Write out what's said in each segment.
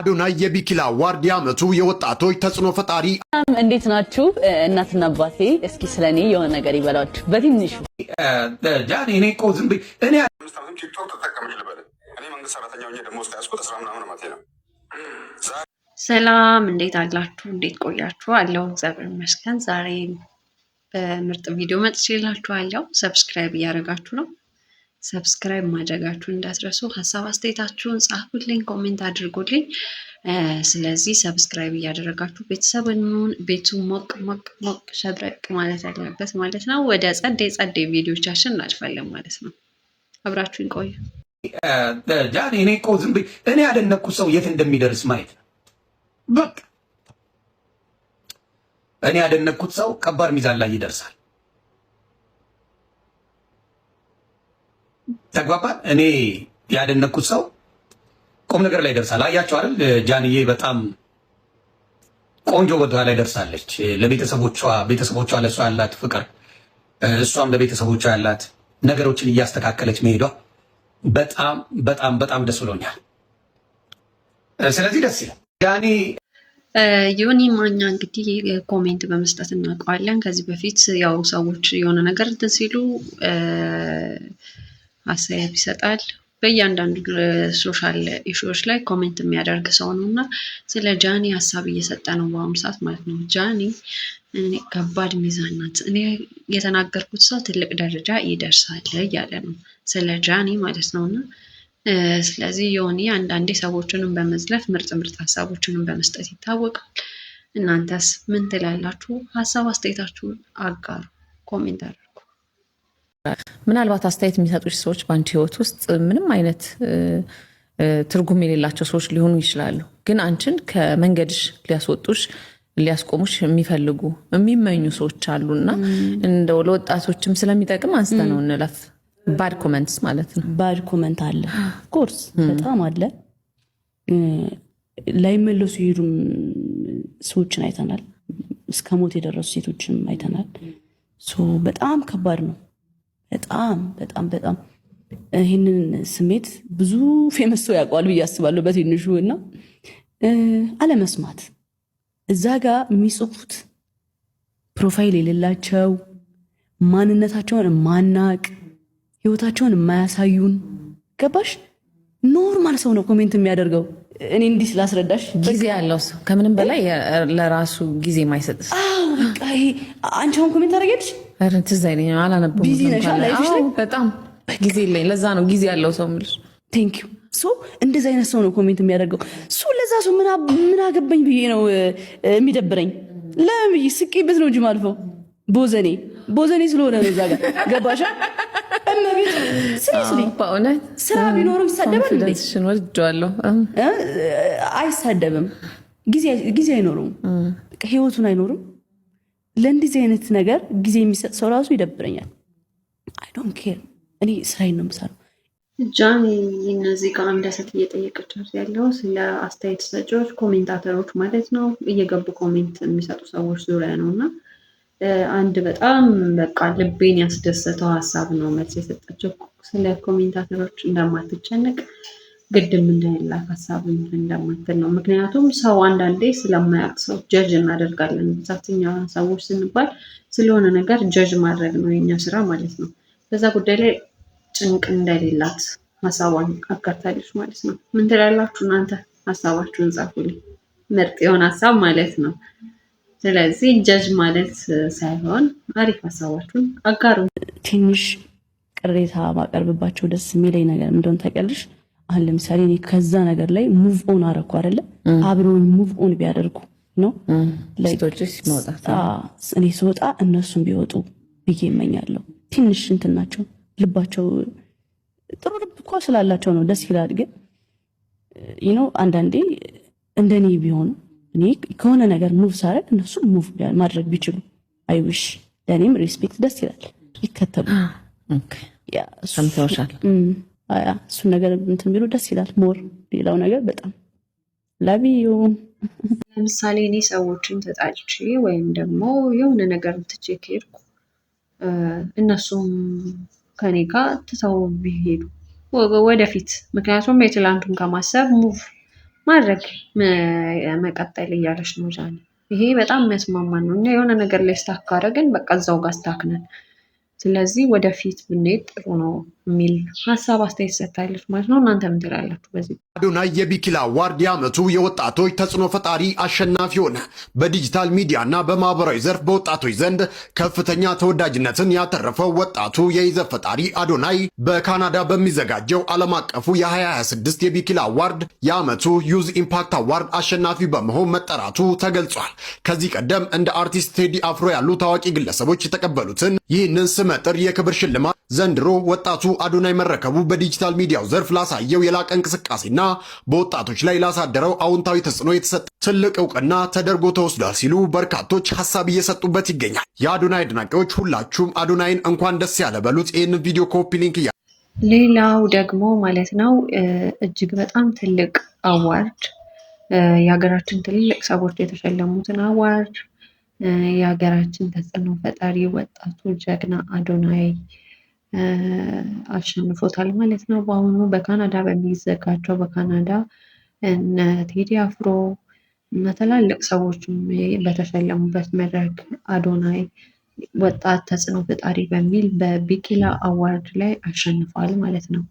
አዶናይ የቢኪላ ዋርዲያ ዓመቱ የወጣቶች ተጽዕኖ ፈጣሪ እንዴት ናችሁ? እናትና አባቴ እስኪ ስለኔ የሆነ ነገር ይበላችሁ በትንሹ። ጃኒ እኔ እኮ ዝም ብዬ እኔ ቲክቶክ ተጠቀምሽ ልበል። እኔ መንግስት ሰራተኛ ሆኜ ደግሞ እስከ ያስኩት 10 ምናምን ዓመቴ ነው። ሰላም እንዴት አላችሁ? እንዴት ቆያችሁ? አለው እግዚአብሔር ይመስገን። ዛሬ በምርጥ ቪዲዮ መጥቼላችኋለሁ። ሰብስክራይብ እያደረጋችሁ ነው። ሰብስክራይብ ማድረጋችሁን እንዳትረሱ። ሀሳብ አስተያየታችሁን ጻፉልኝ፣ ኮሜንት አድርጉልኝ። ስለዚህ ሰብስክራይብ እያደረጋችሁ ቤተሰብን ቤቱ ሞቅ ሞቅ ሞቅ ሸብረቅ ማለት ያለበት ማለት ነው። ወደ ጸዴ ቪዲዮቻችን እናልፋለን ማለት ነው። አብራችሁን ቆዩ። ጃኒ እኔ እኮ ዝም ብዬ እኔ ያደነኩት ሰው የት እንደሚደርስ ማየት በቃ እኔ ያደነኩት ሰው ከባድ ሚዛን ላይ ይደርሳል። ተግባባን። እኔ ያደነኩት ሰው ቁም ነገር ላይ ደርሳል። አያችሁ አይደል? ጃንዬ በጣም ቆንጆ ቦታ ላይ ደርሳለች። ቤተሰቦቿ ለእሷ ያላት ፍቅር፣ እሷም ለቤተሰቦቿ ያላት ነገሮችን እያስተካከለች መሄዷ በጣም በጣም በጣም ደስ ብሎኛል። ስለዚህ ደስ ይላል። ጃኒ ዮኒ ማኛ እንግዲህ ኮሜንት በመስጠት እናውቀዋለን። ከዚህ በፊት ያው ሰዎች የሆነ ነገር እንትን ሲሉ አስተያየት ይሰጣል። በእያንዳንዱ ሶሻል ኢሹዎች ላይ ኮሜንት የሚያደርግ ሰው ነው እና ስለ ጃኒ ሀሳብ እየሰጠ ነው በአሁኑ ሰዓት ማለት ነው። ጃኒ ከባድ ሚዛን ናት። እኔ የተናገርኩት ሰው ትልቅ ደረጃ ይደርሳል እያለ ነው ስለ ጃኒ ማለት ነው። እና ስለዚህ ዮኒ አንዳንዴ ሰዎችንም በመዝለፍ ምርጥ ሀሳቦችንም በመስጠት ይታወቃል። እናንተስ ምን ትላላችሁ? ሀሳብ አስተያየታችሁን አጋሩ፣ ኮሜንት አድርጉ። ምናልባት አስተያየት የሚሰጡሽ ሰዎች በአንቺ ህይወት ውስጥ ምንም አይነት ትርጉም የሌላቸው ሰዎች ሊሆኑ ይችላሉ። ግን አንቺን ከመንገድሽ ሊያስወጡሽ ሊያስቆሙሽ የሚፈልጉ የሚመኙ ሰዎች አሉና እንደው ለወጣቶችም ስለሚጠቅም አንስተ ነው እንለፍ። ባድ ኮመንትስ ማለት ነው። ባድ ኮመንት አለ፣ ኮርስ በጣም አለ። ላይመለሱ የሄዱም ሰዎችን አይተናል። እስከ ሞት የደረሱ ሴቶችንም አይተናል። በጣም ከባድ ነው። በጣም በጣም በጣም ይህንን ስሜት ብዙ ፌመስ ሰው ያውቀዋል ብዬ አስባለሁ በትንሹ። እና አለመስማት፣ እዛ ጋር የሚጽፉት ፕሮፋይል የሌላቸው ማንነታቸውን ማናቅ ህይወታቸውን የማያሳዩን ገባሽ? ኖርማል ሰው ነው ኮሜንት የሚያደርገው። እኔ እንዲህ ስላስረዳሽ ጊዜ ያለው ሰው ከምንም በላይ ለራሱ ጊዜ ማይሰጥ በቃ ይሄ አንቺ አሁን ኮሜንት አደረገልሽ ትዝ አይለኝም፣ አላነበብኩም። ቢዚ ነሽ ላይፍሽ ላይ በጣም ጊዜ የለኝ። ለዛ ነው ጊዜ ያለው ሰው የምልሽ። ቴንክ ዩ። እንደዚህ አይነት ሰው ነው ኮሜንት የሚያደርገው። ለዛ ሰው ምን አገባኝ ብዬ ነው የሚደብረኝ። ለምን ብዬ ስቄበት ነው እንጂ ማልፈው ቦዘኔ ስለሆነ ነው እዛ ጋር ገባሻ? እመቤት በእውነት ስራ ቢኖረው ይሳደባል እንዴ? ወድጄዋለሁ። አይሳደብም። ጊዜ አይኖረውም፣ ህይወቱን አይኖርም። ለእንደዚህ አይነት ነገር ጊዜ የሚሰጥ ሰው ራሱ ይደብረኛል። አይ ዶንት ኬር። እኔ ስራዬን ነው የምሰራው። ጃኒ እነዚህ ጋር እንደሰት እየጠየቀቻት ያለው ስለ አስተያየት ሰጪዎች ኮሜንታተሮች ማለት ነው፣ እየገቡ ኮሜንት የሚሰጡ ሰዎች ዙሪያ ነው። እና አንድ በጣም በቃ ልቤን ያስደሰተው ሀሳብ ነው መልስ የሰጠችው። ስለ ኮሜንታተሮች እንደማትጨነቅ ግድም እንደሌላት ሀሳብ እንደማትል ነው። ምክንያቱም ሰው አንዳንዴ ስለማያውቅ ሰው ጀጅ እናደርጋለን። ብዛተኛ ሰዎች ስንባል ስለሆነ ነገር ጀጅ ማድረግ ነው የኛ ስራ ማለት ነው። በዛ ጉዳይ ላይ ጭንቅ እንደሌላት ሀሳቧን አጋርታለች ማለት ነው። ምን ትላላችሁ እናንተ? ሀሳባችሁን ጻፉልኝ። ምርጥ የሆነ ሀሳብ ማለት ነው። ስለዚህ ጀጅ ማለት ሳይሆን አሪፍ ሀሳባችሁን አጋሩ። ትንሽ ቅሬታ ማቀርብባቸው ደስ የሚለኝ ነገር እንደሆነ ታውቂያለሽ። አሁን ለምሳሌ እኔ ከዛ ነገር ላይ ሙቭ ኦን አደረኩ አይደለ? አብረውን ሙቭ ኦን ቢያደርጉ ነው እኔ ስወጣ እነሱም ቢወጡ ብዬ እመኛለሁ። ትንሽ እንትን ናቸው፣ ልባቸው ጥሩ ልብ እኮ ስላላቸው ነው፣ ደስ ይላል። ግን አንዳንዴ እንደኔ ቢሆኑ እኔ ከሆነ ነገር ሙቭ ሳረግ እነሱ ሙቭ ማድረግ ቢችሉ አይውሽ። ለእኔም ሪስፔክት ደስ ይላል፣ ይከተሉ። እሱን ነገር እንትን ቢሉ ደስ ይላል ሞር። ሌላው ነገር በጣም ላቢዮ ለምሳሌ እኔ ሰዎችን ተጣልቼ ወይም ደግሞ የሆነ ነገር ትቼ ከሄድኩ እነሱም ከኔ ጋር ትተው ቢሄዱ ወደፊት፣ ምክንያቱም የትላንቱን ከማሰብ ሙቭ ማድረግ መቀጠል እያለች ነው ጃኒ። ይሄ በጣም የሚያስማማን ነው። እኛ የሆነ ነገር ላይ ስታክ ካደረግን በቃ እዛው ጋር ስታክ ነን። ስለዚህ ወደፊት ብንሄድ ጥሩ ነው የሚል ሀሳብ አስተያየት ሰጥታለች ማለት ነው። እናንተ ምን ትላላችሁ በዚህ? አዶናይ የቢኪላ አዋርድ የዓመቱ የወጣቶች ተጽዕኖ ፈጣሪ አሸናፊ ሆነ። በዲጂታል ሚዲያና በማህበራዊ ዘርፍ በወጣቶች ዘንድ ከፍተኛ ተወዳጅነትን ያተረፈው ወጣቱ የይዘት ፈጣሪ አዶናይ በካናዳ በሚዘጋጀው ዓለም አቀፉ የ2026 የቢኪላ አዋርድ የዓመቱ ዩዝ ኢምፓክት አዋርድ አሸናፊ በመሆን መጠራቱ ተገልጿል። ከዚህ ቀደም እንደ አርቲስት ቴዲ አፍሮ ያሉ ታዋቂ ግለሰቦች የተቀበሉትን ይህንን ስመጥር የክብር ሽልማት ዘንድሮ ወጣቱ አዶናይ መረከቡ በዲጂታል ሚዲያው ዘርፍ ላሳየው የላቀ እንቅስቃሴና በወጣቶች ላይ ላሳደረው አዎንታዊ ተጽዕኖ የተሰጠ ትልቅ እውቅና ተደርጎ ተወስዷል ሲሉ በርካቶች ሀሳብ እየሰጡበት ይገኛል። የአዶናይ አድናቂዎች ሁላችሁም አዶናይን እንኳን ደስ ያለ በሉት። ይህንን ቪዲዮ ኮፒ ሊንክ ሌላው ደግሞ ማለት ነው እጅግ በጣም ትልቅ አዋርድ የሀገራችን ትልልቅ ሰዎች የተሸለሙትን አዋርድ የሀገራችን ተጽዕኖ ፈጣሪ ወጣቱ ጀግና አዶናይ አሸንፎታል ማለት ነው። በአሁኑ በካናዳ በሚዘጋጀው በካናዳ እነ ቴዲ አፍሮ እና ትላልቅ ሰዎችም በተሸለሙበት መድረክ አዶናይ ወጣት ተጽዕኖ ፈጣሪ በሚል በቢኪላ አዋርድ ላይ አሸንፏል ማለት ነው።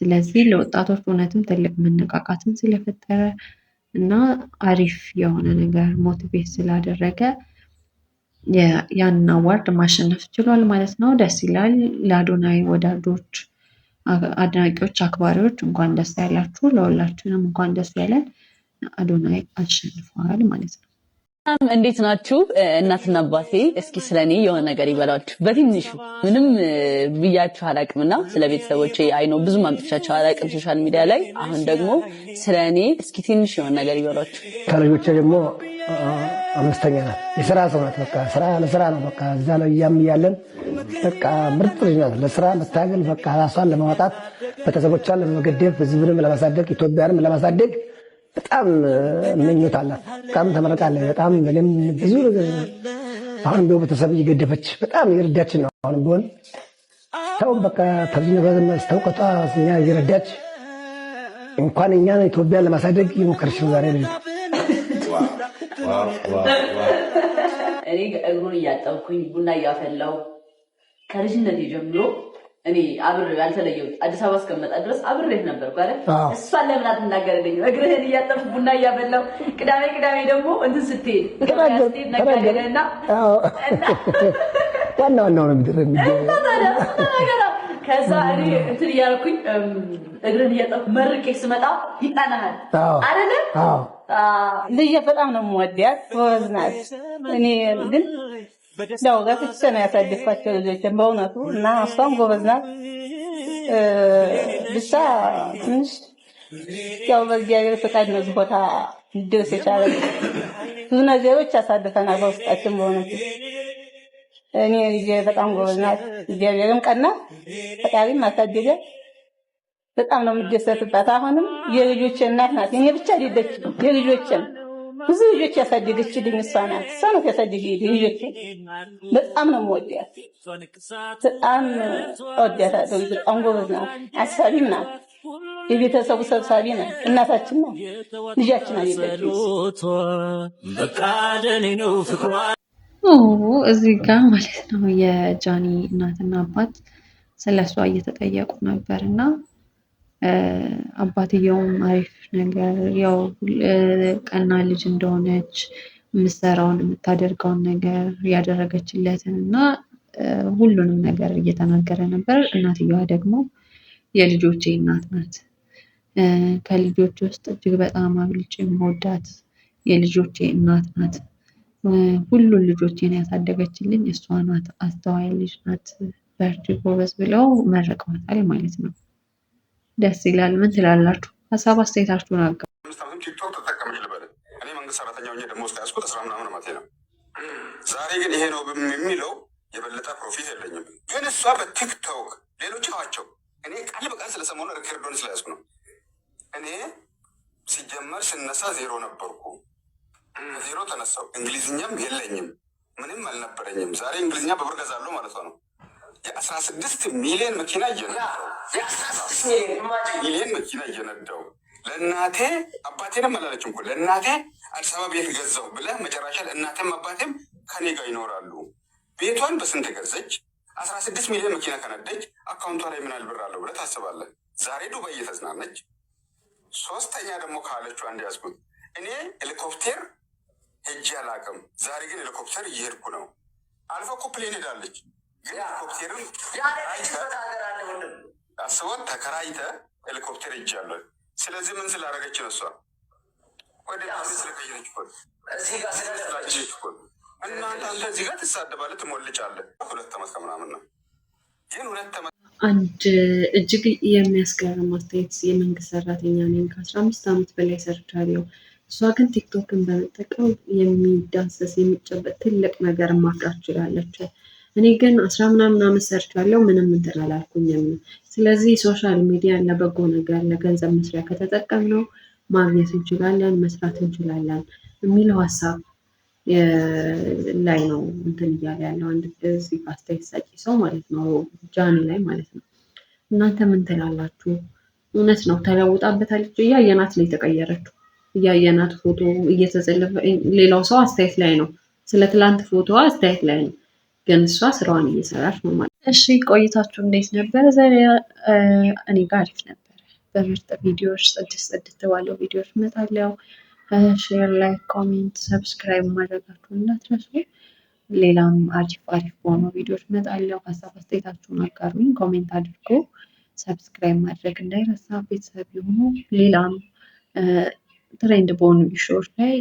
ስለዚህ ለወጣቶች እውነትም ትልቅ መነቃቃትን ስለፈጠረ እና አሪፍ የሆነ ነገር ሞቲቬት ስላደረገ ያንን አዋርድ ማሸነፍ ችሏል ማለት ነው። ደስ ይላል። ለአዶናይ ወዳጆች፣ አድናቂዎች፣ አክባሪዎች እንኳን ደስ ያላችሁ። ለሁላችንም እንኳን ደስ ያለን። አዶናይ አሸንፏል ማለት ነው። እንዴት ናችሁ እናትና አባቴ? እስኪ ስለኔ የሆነ ነገር ይበላችሁ በትንሹ። ምንም ብያችሁ አላቅምና ስለ ቤተሰቦቼ አይኖ ብዙ ማምጥቻቸው አላቅም ሶሻል ሚዲያ ላይ። አሁን ደግሞ ስለኔ እስኪ ትንሽ የሆነ ነገር ይበላችሁ። ከልጆቼ ደግሞ አምስተኛ ናት። የስራ ሰው ናት። በቃ ስራ ለስራ ነው። በቃ እዛ ላይ እያለን በቃ ምርጥ ልጅ ናት። ለስራ መታገል በቃ ራሷን ለማውጣት ቤተሰቦቿን ለመገደብ ህዝብንም ለማሳደግ ኢትዮጵያንም ለማሳደግ በጣም ምኞት አላት። በጣም ተመረቃለች። በጣም ምንም ብዙ አሁን ቢሆን ቤተሰብ እየገደፈች በጣም እየረዳች ነው። አሁን ቢሆን ሰው በቃ ተብዚነ በስተውቀቷ እኛ እየረዳች እንኳን እኛን ኢትዮጵያን ለማሳደግ እየሞከረች ነው ዛሬ ልጅ። እኔ እግሩን እያጠብኩኝ ቡና እያፈላው ከልጅነቴ ጀምሮ እኔ አብሬው ያልተለየሁት አዲስ አበባ እስከመጣ ድረስ አብሬት ነበርኩ አይደል? እሷን ለምን አትናገርልኝ? እግርህን እያጠብኩ ቡና እያፈላው ቅዳሜ ደግሞ እንትን ስትሄድ ነጋዴና ዋናው ነው የሚደረግ ከዛ እኔ እንትን እያልኩኝ እግርህን እያጠብኩ መርቄ ስመጣ ይጣናሃል አይደለ? ልጄ በጣም ነው የምወዳት፣ ጎበዝ ናት። እኔ ግን ያው ገፍቼ ነው ያሳደግኳቸው ልጆችን በእውነቱ እና እሷም ጎበዝ ናት። ብቻ ትንሽ ያው በእግዚአብሔር ፈቃድ ነው እዚህ ቦታ ልደርስ የቻለ። ብዙ ነገሮች ያሳልፈናል በውስጣችን በእውነቱ። እኔ ልጄ በጣም ጎበዝ ናት። እግዚአብሔርም ቀና ፈጣሪም አሳደገ። በጣም ነው የምደሰትባት። አሁንም የልጆቼ እናት ናት። እኔ ብቻ አይደለችም፣ የልጆቼም ብዙ ልጆች ያሳደገችልኝ እሷ ናት። እሷ ናት ያሳደገችልኝ ልጆቼ። በጣም ነው የምወዳት፣ በጣም እወዳታለሁ። በጣም ጎበዝ ናት፣ አሳቢም ናት፣ የቤተሰቡ ሰብሳቢ ናት፣ እናታችን ናት፣ ልጃችን አይደለችም። እዚህ ጋር ማለት ነው የጃኒ እናትና አባት ስለሷ እየተጠየቁ ነበር እና አባትየውም አሪፍ ነገር ያው ቀና ልጅ እንደሆነች የምትሰራውን የምታደርገውን ነገር ያደረገችለትን እና ሁሉንም ነገር እየተናገረ ነበር። እናትየዋ ደግሞ የልጆቼ እናት ናት፣ ከልጆች ውስጥ እጅግ በጣም አብልጬ የምወዳት የልጆቼ እናት ናት፣ ሁሉን ልጆቼን ያሳደገችልኝ እሷ ናት፣ አስተዋይ ልጅ ናት፣ በርቺ ጎበዝ ብለው መርቀዋታል ማለት ነው። ደስ ይላል። ምን ትላላችሁ? ሀሳብ አስተያየታችሁን አጋ ቲክቶክ ተጠቀምሽ ልበል። እኔ መንግስት ሰራተኛ ሆኜ ደሞዝ ከያዝኩት 10 ምናምን ዓመቴ ነው። ዛሬ ግን ይሄ ነው የሚለው የበለጠ ፕሮፊት የለኝም። ግን እሷ በቲክቶክ ሌሎች ናቸው። እኔ ቃል በቃል ስለሰሞኑ ሪከርዶን ስለያዝኩ ነው። እኔ ሲጀመር ስነሳ ዜሮ ነበርኩ። ዜሮ ተነሳው። እንግሊዝኛም የለኝም፣ ምንም አልነበረኝም። ዛሬ እንግሊዝኛ በብር ገዛለሁ ማለት ነው። የ16 ሚሊዮን መኪና እየነዳው ለእናቴ አባቴንም አላለችም እኮ ለእናቴ አዲስ አበባ ቤት ገዛው ብለህ መጨረሻ ለእናቴም አባቴም ከኔ ጋር ይኖራሉ። ቤቷን በስንት ገዘች? 16 ሚሊዮን መኪና ከነደች አካውንቷ ላይ ምን ብር አለው ብለህ ታስባለህ? ዛሬ ዱባይ እየተዝናነች። ሶስተኛ ደግሞ ካለችው አንድ ያዝኩት እኔ ሄሊኮፕተር ሄጄ አላውቅም። ዛሬ ግን ሄሊኮፕተር እየሄድኩ ነው። አልፎ እኮ ፕሌን ሄዳለች። ግን ሄሊኮፕተርን አስቦት ተከራይተ ሄሊኮፕተር ሄጃለሁ። ስለዚህ ምን ስላደረገች ነው እሷ ወደ ስለቀየረች እናንተ አንተ እዚህ ጋር ትሳደባለህ፣ ትሞልጫለህ። 2 ዓመት ከምናምን ነው ግን 2 ዓመት አንድ እጅግ የሚያስገርም አስተያየት የመንግስት ሰራተኛ ነኝ ከ15 ዓመት በላይ ሰርቻለሁ። እሷ ግን ቲክቶክን በመጠቀም የሚዳሰስ የሚጨበጥ ትልቅ ነገር ማፍራት ችላለች። እኔ ግን 10 ምናምን ዓመት ሰርቻለሁ፣ ምንም እንትን አላልኩኝም። ስለዚህ ሶሻል ሚዲያ ለበጎ ነገር ለገንዘብ መስሪያ ከተጠቀምነው ማግኘት እንችላለን፣ መስራት እንችላለን የሚለው ሀሳብ ላይ ነው እንትን እያለ ያለው አንድ እዚህ አስተያየት ሰጪ ሰው ማለት ነው፣ ጃኒ ላይ ማለት ነው። እናንተ ምን ትላላችሁ? እውነት ነው ተለውጣበታለች። እያየናት ነው የተቀየረችው። እያየናት ፎቶ እየተዘለፈ ሌላው ሰው አስተያየት ላይ ነው፣ ስለ ትላንት ፎቶዋ አስተያየት ላይ ነው፣ ግን እሷ ስራዋን እየሰራች ነው ማለት። እሺ ቆይታችሁ እንዴት ነበር? ዛሬ እኔ ጋር አሪፍ ነበር። በምርጥ ቪዲዮዎች ጽድት ባለው ቪዲዮዎች እመጣለሁ። ሼር፣ ላይክ፣ ኮሜንት፣ ሰብስክራይብ ማድረጋችሁን እንዳትረሱ። ሌላም አሪፍ በሆኑ ቪዲዮዎች እመጣለሁ። ሀሳብ አስተያየታችሁን አጋሩኝ፣ ኮሜንት አድርጎ ሰብስክራይብ ማድረግ እንዳይረሳ። ቤተሰብ የሆኑ ሌላም ትሬንድ በሆኑ ኢሹዎች ላይ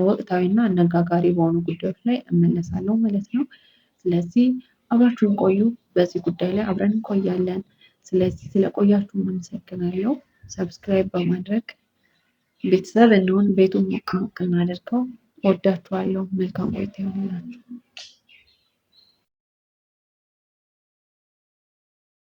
ወቅታዊና አነጋጋሪ በሆኑ ጉዳዮች ላይ እመለሳለሁ ማለት ነው። ስለዚህ አብራችሁን ቆዩ። በዚህ ጉዳይ ላይ አብረን እንቆያለን። ስለዚህ ስለቆያችሁ አመሰግናለሁ። ሰብስክራይብ በማድረግ ቤተሰብ እንሁን፣ ቤቱን ሞቅ ሞቅ እናደርገው። ወዳችኋለሁ። መልካም ቆይታ ይሆንላችሁ።